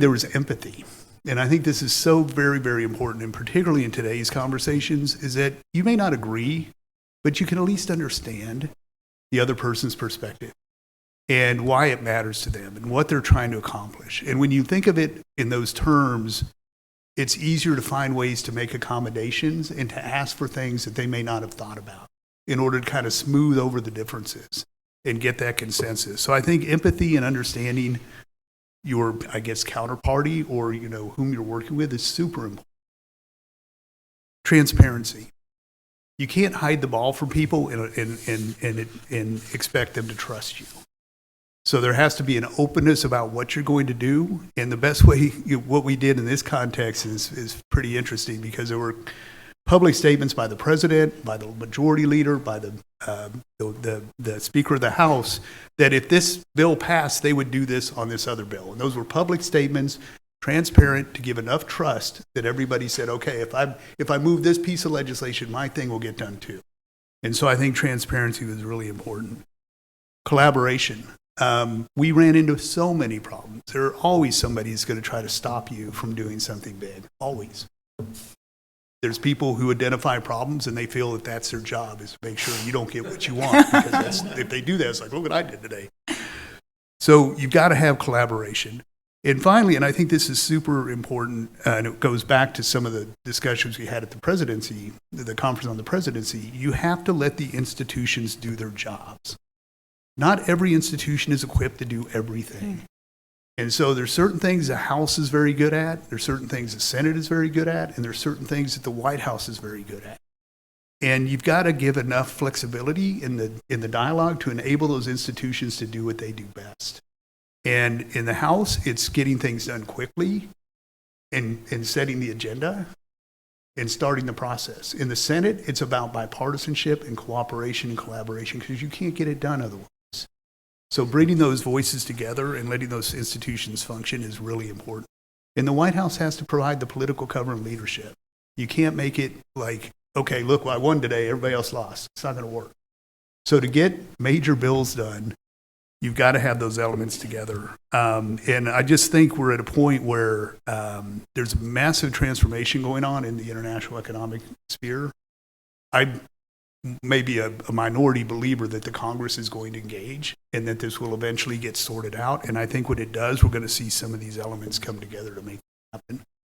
there was empathy. And I think this is so very, very important, and particularly in today's conversations, is that you may not agree, but you can at least understand the other person's perspective and why it matters to them and what they're trying to accomplish. And when you think of it in those terms, it's easier to find ways to make accommodations and to ask for things that they may not have thought about in order to kind of smooth over the differences and get that consensus. So I think empathy and understanding your, I guess, counterparty or, whom you're working with is super important. Transparency. You can't hide the ball from people and expect them to trust you. So there has to be an openness about what you're going to do. And the best way, what we did in this context is pretty interesting, because there were public statements by the president, by the majority leader, by the Speaker of the House, that if this bill passed, they would do this on this other bill. And those were public statements, transparent, to give enough trust that everybody said, okay, if I move this piece of legislation, my thing will get done too. And so I think transparency was really important. Collaboration. We ran into so many problems. There are always somebody who's going to try to stop you from doing something big. Always. There's people who identify problems and they feel that that's their job, is to make sure you don't get what you want. Because if they do that, it's like, look what I did today. So you've got to have collaboration. And finally, and I think this is super important, and it goes back to some of the discussions we had at the presidency, the conference on the presidency, you have to let the institutions do their jobs. Not every institution is equipped to do everything. And so there's certain things the House is very good at, there's certain things the Senate is very good at, and there's certain things that the White House is very good at. And you've got to give enough flexibility in the dialogue to enable those institutions to do what they do best. And in the House, it's getting things done quickly and setting the agenda and starting the process. In the Senate, it's about bipartisanship and cooperation and collaboration, because you can't get it done otherwise. So bringing those voices together and letting those institutions function is really important. And the White House has to provide the political cover and leadership. You can't make it like, okay, look, well, I won today, everybody else lost. It's not going to work. So to get major bills done, you've got to have those elements together. And I just think we're at a point where there's a massive transformation going on in the international economic sphere. I may be a minority believer that the Congress is going to engage and that this will eventually get sorted out. And I think when it does, we're going to see some of these elements come together to make it happen.